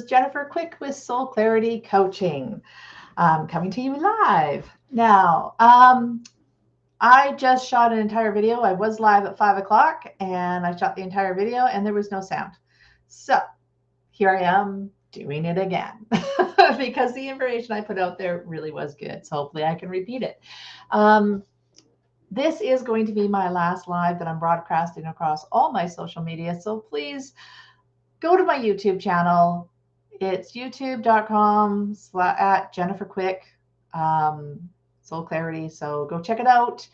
Jennifer Quick with Soul Clarity Coaching, coming to you live. Now, I just shot an entire video. I was live at 5 o'clock and I shot the entire video and there was no sound. So here I am doing it again because the information I put out there really was good. So hopefully I can repeat it. Um, this is going to be my last live that I'm broadcasting across all my social media. So please go to my YouTube channel. It's youtube.com at Jennifer Quick, Soul Clarity. So go check it out,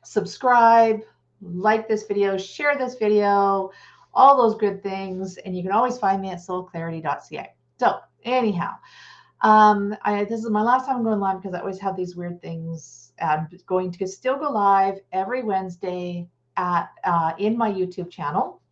subscribe, like this video, share this video, all those good things. And you can always find me at soulclarity.ca. So anyhow, this is my last time I'm going live because I always have these weird things. I'm going to still go live every Wednesday at in my YouTube channel.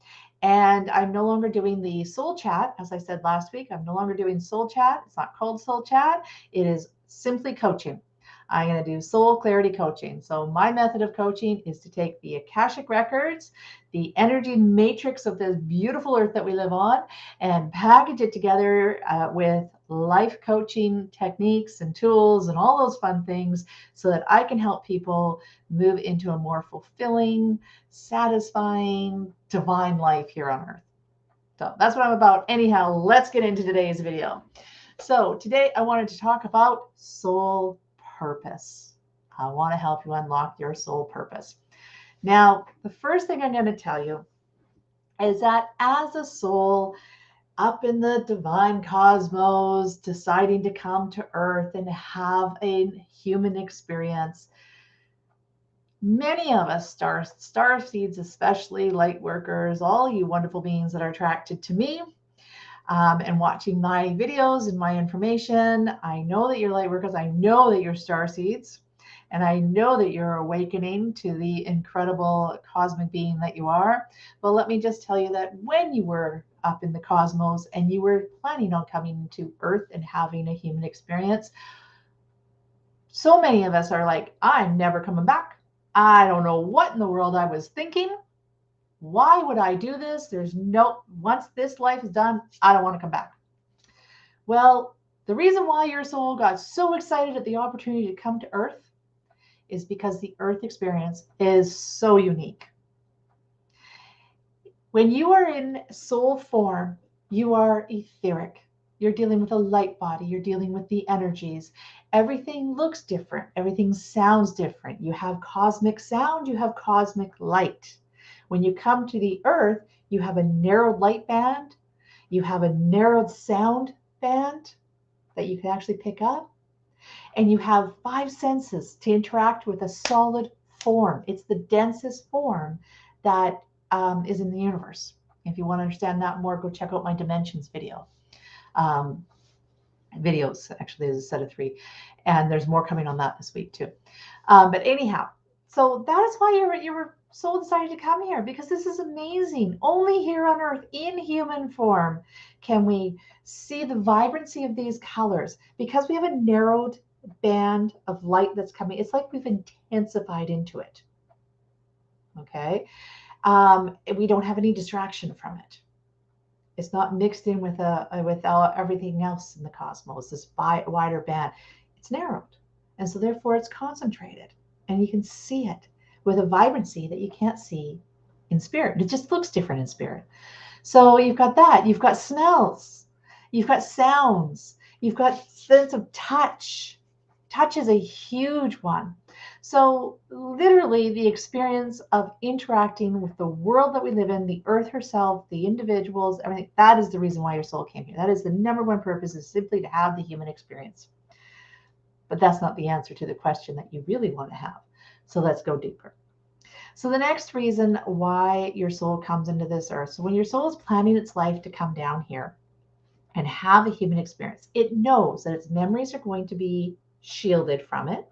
And I'm no longer doing the soul chat. As I said last week, I'm no longer doing soul chat. It's not called soul chat. It is simply coaching. I'm going to do soul clarity coaching. So my method of coaching is to take the Akashic records, the energy matrix of this beautiful earth that we live on, and package it together with life coaching techniques and tools and all those fun things so that I can help people move into a more fulfilling, satisfying, divine life here on earth. So that's what I'm about. Anyhow, let's get into today's video. So today I wanted to talk about soul purpose. I want to help you unlock your soul purpose. Now, the first thing I'm going to tell you is that as a soul up in the divine cosmos, deciding to come to earth and have a human experience, many of us, star seeds, especially light workers, all you wonderful beings that are attracted to me and watching my videos and my information, I know that you're light workers. I know that you're star seeds. And I know that you're awakening to the incredible cosmic being that you are. But let me just tell you that when you were up in the cosmos and you were planning on coming to Earth and having a human experience, so many of us are like, I'm never coming back. I don't know what in the world I was thinking. Why would I do this? Once this life is done, I don't want to come back. Well, the reason why your soul got so excited at the opportunity to come to Earth is because the Earth experience is so unique. When you are in soul form, you are etheric. You're dealing with a light body. You're dealing with the energies. Everything looks different. Everything sounds different. You have cosmic sound. You have cosmic light. When you come to the Earth, you have a narrowed light band. You have a narrowed sound band that you can actually pick up. And you have 5 senses to interact with a solid form. It's the densest form that is in the universe. If you want to understand that more, go check out my dimensions video. Videos, actually, there's a set of 3. And there's more coming on that this week too. But anyhow, so that is why your soul decided to come here, because this is amazing. Only here on Earth, in human form, can we see the vibrancy of these colors. Because we have a narrowed band of light that's coming, it's like we've intensified into it. Okay. We don't have any distraction from it. It's not mixed in with everything else in the cosmos, this wider band. It's narrowed. And so therefore it's concentrated. And you can see it with a vibrancy that you can't see in spirit. It just looks different in spirit. So you've got that. You've got smells. You've got sounds. You've got sense of touch. Touch is a huge one. So literally the experience of interacting with the world that we live in, the earth herself, the individuals, everything, that is the reason why your soul came here. That is the number one purpose, is simply to have the human experience. But that's not the answer to the question that you really want to have. So let's go deeper. So the next reason why your soul comes into this earth, so when your soul is planning its life to come down here and have a human experience, it knows that its memories are going to be shielded from it.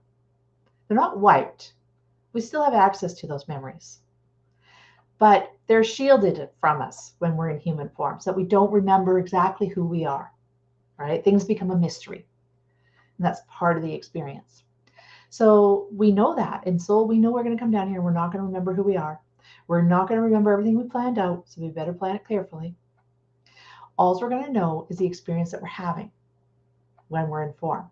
They're not wiped. We still have access to those memories. But they're shielded from us when we're in human form, so that we don't remember exactly who we are, right? Things become a mystery. And that's part of the experience. So we know that. In soul, we know we're going to come down here. We're not going to remember who we are. We're not going to remember everything we planned out, so we better plan it carefully. All we're going to know is the experience that we're having when we're in form.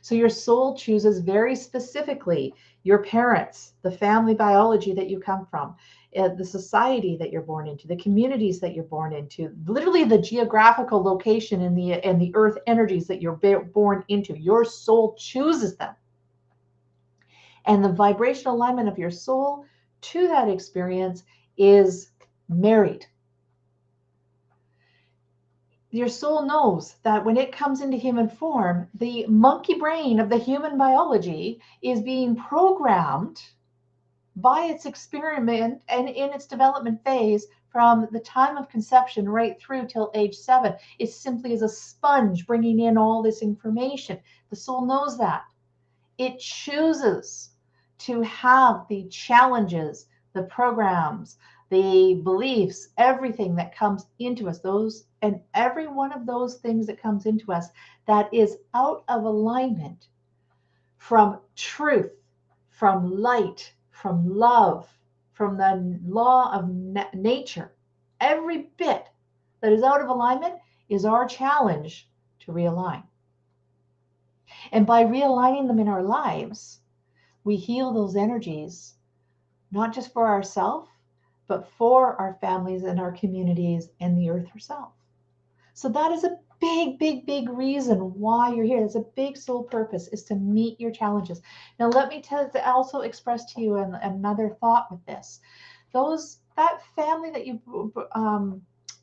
So your soul chooses very specifically your parents, the family biology that you come from, the society that you're born into, the communities that you're born into, literally the geographical location and the earth energies that you're born into. Your soul chooses them. And the vibrational alignment of your soul to that experience is married. Your soul knows that when it comes into human form, the monkey brain of the human biology is being programmed by its experiment and in its development phase from the time of conception right through till age 7. It simply is a sponge bringing in all this information. The soul knows that. It chooses to have the challenges, the programs, the beliefs, everything that comes into us, those and every one of those things that comes into us that is out of alignment from truth, from light, from love, from the law of nature. Every bit that is out of alignment is our challenge to realign. And by realigning them in our lives, we heal those energies, not just for ourselves, but for our families and our communities and the earth herself. So that is a big, big, big reason why you're here. There's a big soul purpose, is to meet your challenges. Now, let me also express to you another thought with this. That family that you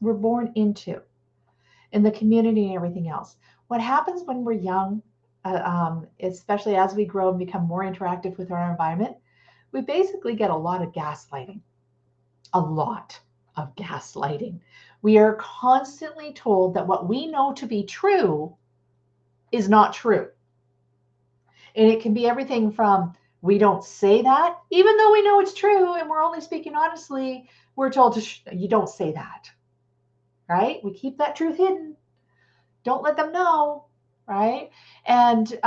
were born into, in the community and everything else. What happens when we're young, especially as we grow and become more interactive with our environment, we basically get a lot of gaslighting. A lot of gaslighting. We are constantly told that what we know to be true is not true. And it can be everything from, we don't say that, even though we know it's true and we're only speaking honestly, we're told to, you don't say that, right? We keep that truth hidden. Don't let them know, right? And that's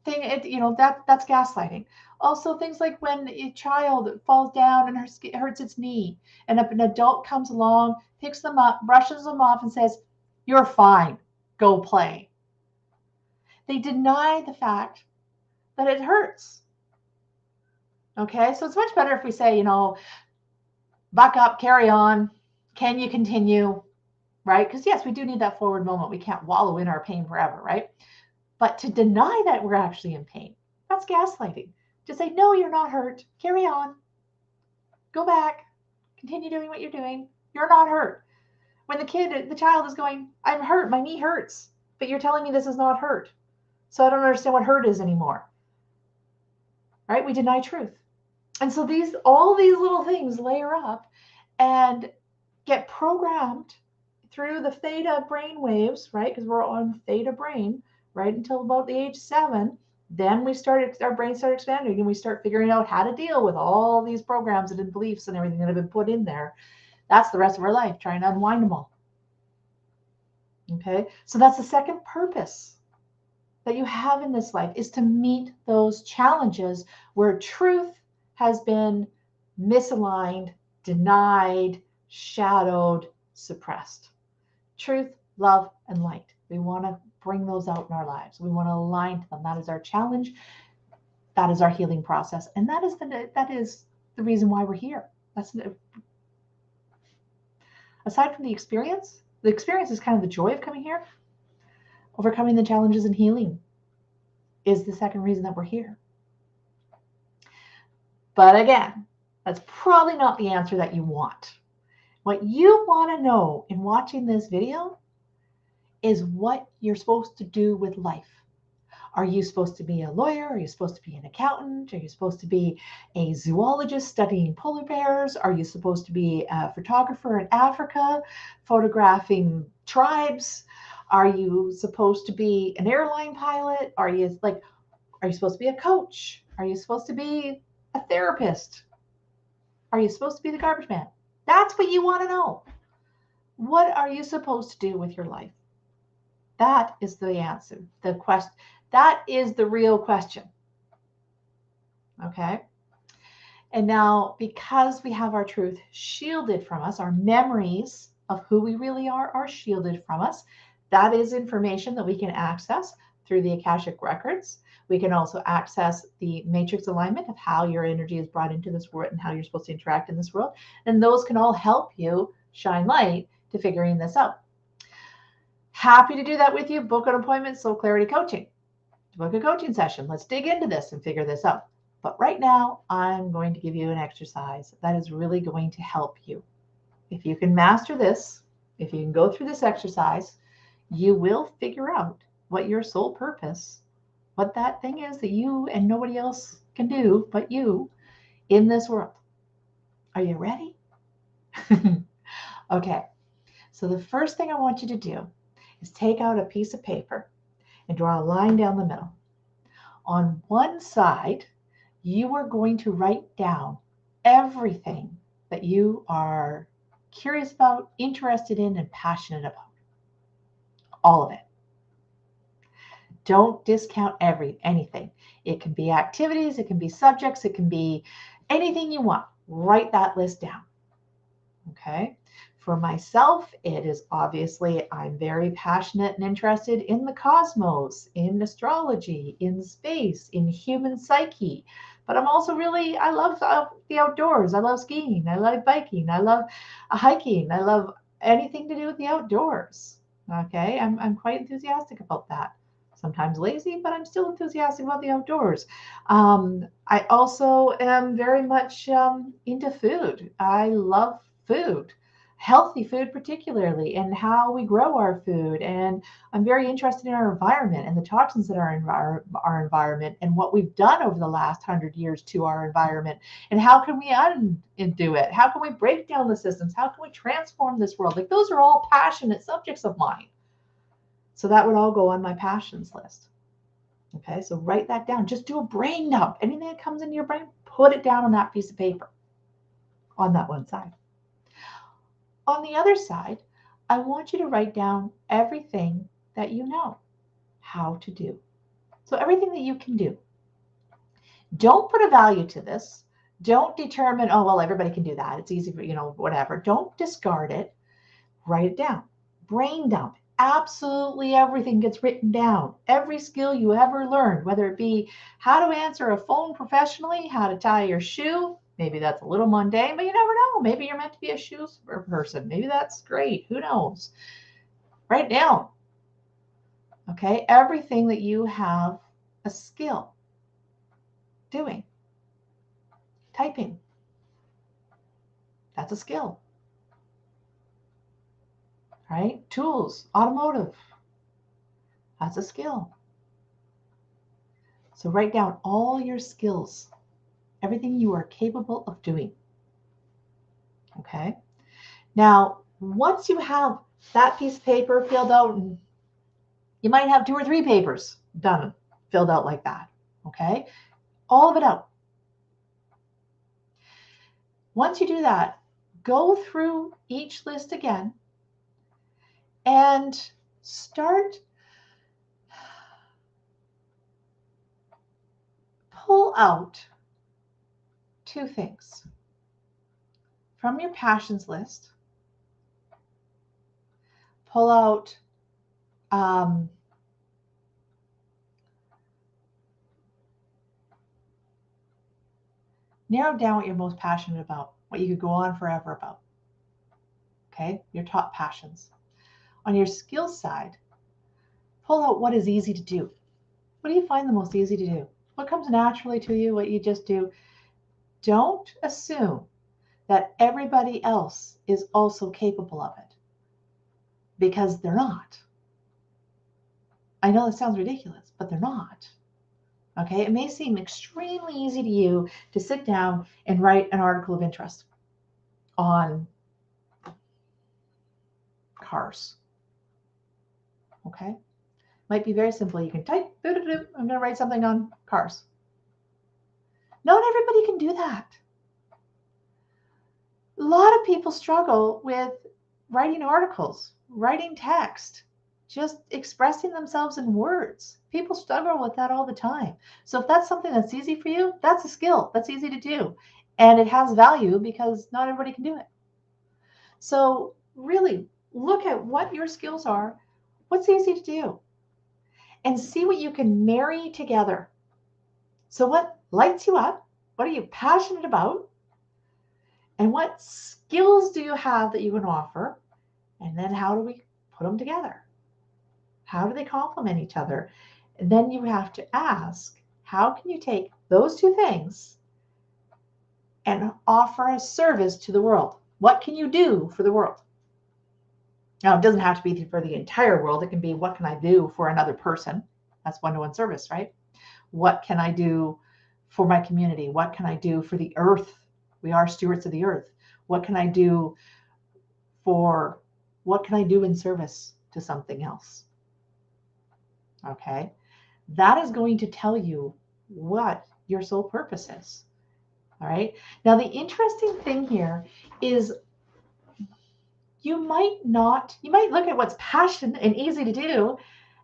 gaslighting. Also, things like when a child falls down and hurts its knee, and an adult comes along, picks them up, brushes them off, and says, "You're fine, go play." They deny the fact that it hurts. Okay, so it's much better if we say, buck up, carry on, can you continue, right? Because yes, we do need that forward moment. We can't wallow in our pain forever, right? But to deny that we're actually in pain, that's gaslighting. To say, no, you're not hurt. Carry on. Go back. Continue doing what you're doing. You're not hurt. When the child is going, I'm hurt. My knee hurts. But you're telling me this is not hurt. So I don't understand what hurt is anymore. Right? We deny truth. And so all these little things layer up and get programmed through the theta brain waves, right? Because we're on theta brain, right? Until about the age 7. Then our brains start expanding and we start figuring out how to deal with all these programs and beliefs and everything that have been put in there. That's the rest of our life, trying to unwind them all. Okay, so that's the second purpose that you have in this life, is to meet those challenges where truth has been misaligned, denied, shadowed, suppressed. Truth, love, and light. We want to bring those out in our lives. We want to align to them. That is our challenge. That is our healing process. And that is the reason why we're here. Aside from the experience is kind of the joy of coming here. Overcoming the challenges and healing is the second reason that we're here. But again, that's probably not the answer that you want. What you want to know in watching this video is what you're supposed to do with life. Are you supposed to be a lawyer? Are you supposed to be an accountant? Are you supposed to be a zoologist studying polar bears? Are you supposed to be a photographer in Africa photographing tribes? Are you supposed to be an airline pilot? Are you supposed to be a coach? Are you supposed to be a therapist? Are you supposed to be the garbage man? That's what you want to know. What are you supposed to do with your life? That is the answer. The question. That is the real question. Okay? And now, because we have our truth shielded from us, our memories of who we really are shielded from us. That is information that we can access through the Akashic records. We can also access the matrix alignment of how your energy is brought into this world and how you're supposed to interact in this world. And those can all help you shine light to figuring this out. Happy to do that with you. Book an appointment, Soul Clarity Coaching. Book a coaching session. Let's dig into this and figure this out. But right now, I'm going to give you an exercise that is really going to help you. If you can master this, if you can go through this exercise, you will figure out what your soul purpose, what that thing is that you and nobody else can do but you in this world. Are you ready? Okay. So the first thing I want you to do is take out a piece of paper and draw a line down the middle. On one side, you are going to write down everything that you are curious about, interested in, and passionate about. All of it. Don't discount anything. It can be activities, it can be subjects, it can be anything you want. Write that list down. Okay. For myself, it is obviously I'm very passionate and interested in the cosmos, in astrology, in space, in human psyche. But I'm also I love the outdoors. I love skiing. I love biking. I love hiking. I love anything to do with the outdoors. Okay. I'm quite enthusiastic about that. Sometimes lazy, but I'm still enthusiastic about the outdoors. I also am very much into food. I love food, healthy food particularly, and how we grow our food. And I'm very interested in our environment and the toxins that are in our environment and what we've done over the last 100 years to our environment. And how can we undo it? How can we break down the systems? How can we transform this world? Like those are all passionate subjects of mine. So that would all go on my passions list. Okay, so write that down. Just do a brain dump. Anything that comes into your brain, put it down on that piece of paper on that one side. On the other side, I want you to write down everything that you know how to do. So everything that you can do. Don't put a value to this. Don't determine, oh, well, everybody can do that. It's easy for, whatever. Don't discard it. Write it down. Brain dump. Absolutely everything gets written down. Every skill you ever learned, whether it be how to answer a phone professionally, how to tie your shoe. Maybe that's a little mundane, but you never know. Maybe you're meant to be a shoe person. Maybe that's great. Who knows? Write it down. Okay. Everything that you have a skill doing. Typing. That's a skill. Right? Tools, automotive. That's a skill. So write down all your skills, everything you are capable of doing. Okay. Now, once you have that piece of paper filled out, and you might have 2 or 3 papers done, filled out like that. Okay. All of it out. Once you do that, go through each list again and pull out 2 things from your passions list. Pull out narrow down what you're most passionate about, what you could go on forever about. Okay, your top passions. On your skills side, pull out what is easy to do. What do you find the most easy to do? What comes naturally to you, what you just do? Don't assume that everybody else is also capable of it, because they're not. I know that sounds ridiculous, but they're not. Okay, it may seem extremely easy to you to sit down and write an article of interest on cars. Okay, might be very simple. You can type, I'm going to write something on cars. Not everybody can do that. A lot of people struggle with writing articles, writing text, just expressing themselves in words. People struggle with that all the time. So if that's something that's easy for you, that's a skill. That's easy to do. And it has value because not everybody can do it. So really look at what your skills are, what's easy to do, and see what you can marry together. So, what lights you up? What are you passionate about? And what skills do you have that you can offer? And then, how do we put them together? How do they complement each other? And then you have to ask, how can you take those two things and offer a service to the world? What can you do for the world? Now, it doesn't have to be for the entire world. It can be, what can I do for another person? That's one-to-one service, right? What can I do for my community? What can I do for the earth? We are stewards of the earth. What can I do in service to something else? Okay. That is going to tell you what your soul purpose is. All right. Now, the interesting thing here is you might look at what's passionate and easy to do,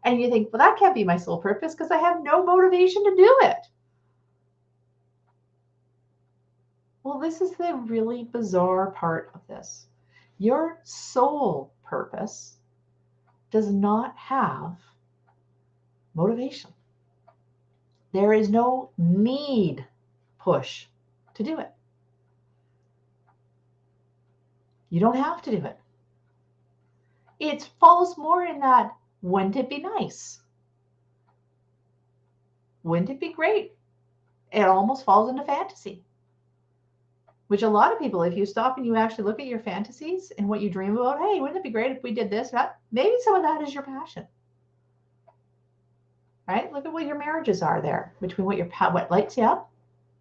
and you think, well, that can't be my soul purpose because I have no motivation to do it. Well, this is the really bizarre part of this. Your soul purpose does not have motivation. There is no need push to do it. You don't have to do it. It falls more in that, wouldn't it be nice? Wouldn't it be great? It almost falls into fantasy, which a lot of people, if you stop and you actually look at your fantasies and what you dream about, hey, wouldn't it be great if we did this, that? Maybe some of that is your passion. Right? Look at what your marriages are there between what lights you up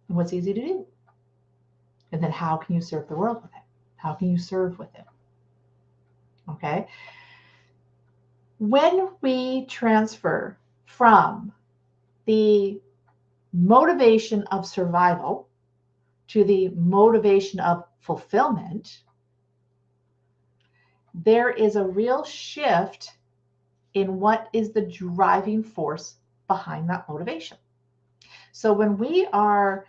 and what's easy to do. And then how can you serve the world with it? How can you serve with it? Okay. When we transfer from the motivation of survival to the motivation of fulfillment, there is a real shift in what is the driving force behind that motivation. So when we are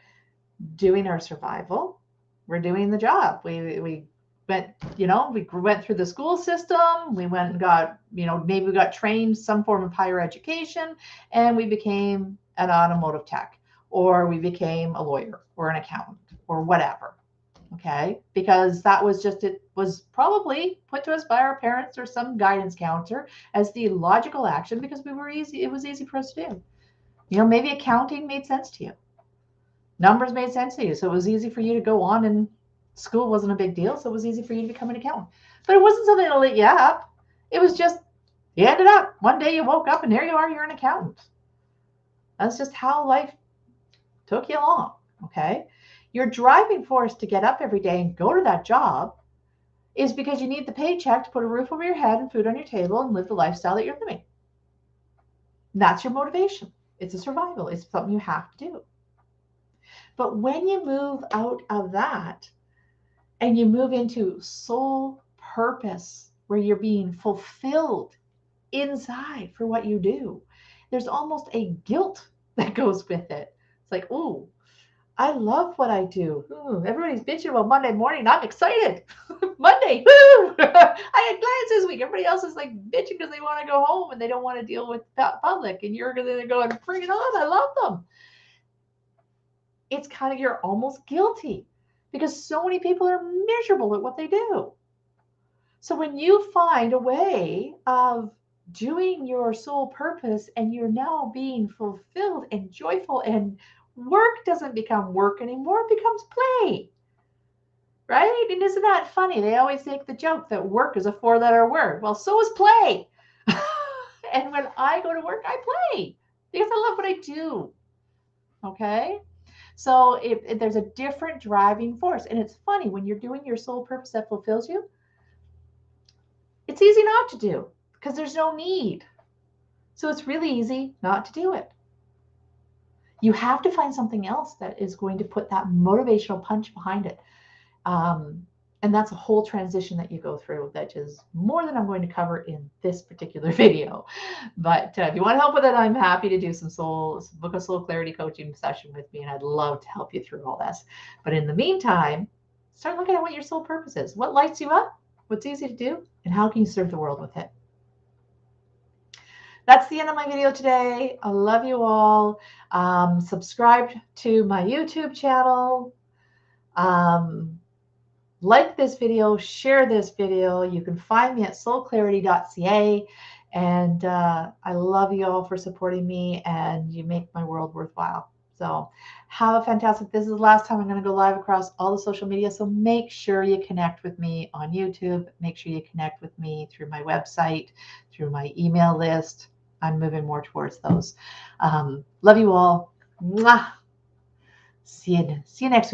doing our survival, we're doing the job. We went through the school system. We went and got, maybe we got trained some form of higher education, and we became an automotive tech, or we became a lawyer or an accountant or whatever. Okay. Because it was probably put to us by our parents or some guidance counselor as the logical action because it was easy for us to do. Maybe accounting made sense to you. Numbers made sense to you. So it was easy for you to go on, and school wasn't a big deal. So it was easy for you to become an accountant. But it wasn't something that lit you up. It was just, you ended up, one day you woke up and there you are, you're an accountant. That's just how life took you along. Okay. Your driving force to get up every day and go to that job is because you need the paycheck to put a roof over your head and food on your table and live the lifestyle that you're living. And that's your motivation. It's a survival. It's something you have to do. But when you move out of that and you move into soul purpose, where you're being fulfilled inside for what you do, there's almost a guilt that goes with it. It's like, ooh, I love what I do. Ooh, everybody's bitching about Monday morning. I'm excited. Monday. Woo! I had clients this week. Everybody else is like bitching because they want to go home and they don't want to deal with public. And you're going to go and bring it on. I love them. It's kind of, you're almost guilty because so many people are miserable at what they do. So when you find a way of doing your soul purpose and you're now being fulfilled and joyful, and work doesn't become work anymore, it becomes play. Right? And isn't that funny? They always make the joke that work is a 4-letter word. Well, so is play. And when I go to work, I play because I love what I do. Okay? So there's a different driving force. And it's funny, when you're doing your soul purpose that fulfills you, it's easy not to do because there's no need. So it's really easy not to do it. You have to find something else that is going to put that motivational punch behind it. And that's a whole transition that you go through that is more than I'm going to cover in this particular video. But if you want help with it, I'm happy to do book a soul clarity coaching session with me, and I'd love to help you through all this. But in the meantime, start looking at what your soul purpose is. What lights you up? what's easy to do, and how can you serve the world with it? That's the end of my video today. I love you all. Subscribe to my YouTube channel. Like this video, share this video. You can find me at soulclarity.ca. And I love you all for supporting me, and you make my world worthwhile. So have a fantastic, this is the last time I'm going to go live across all the social media. So make sure you connect with me on YouTube. Make sure you connect with me through my website, through my email list. I'm moving more towards those. Love you all. Mwah. See you next week.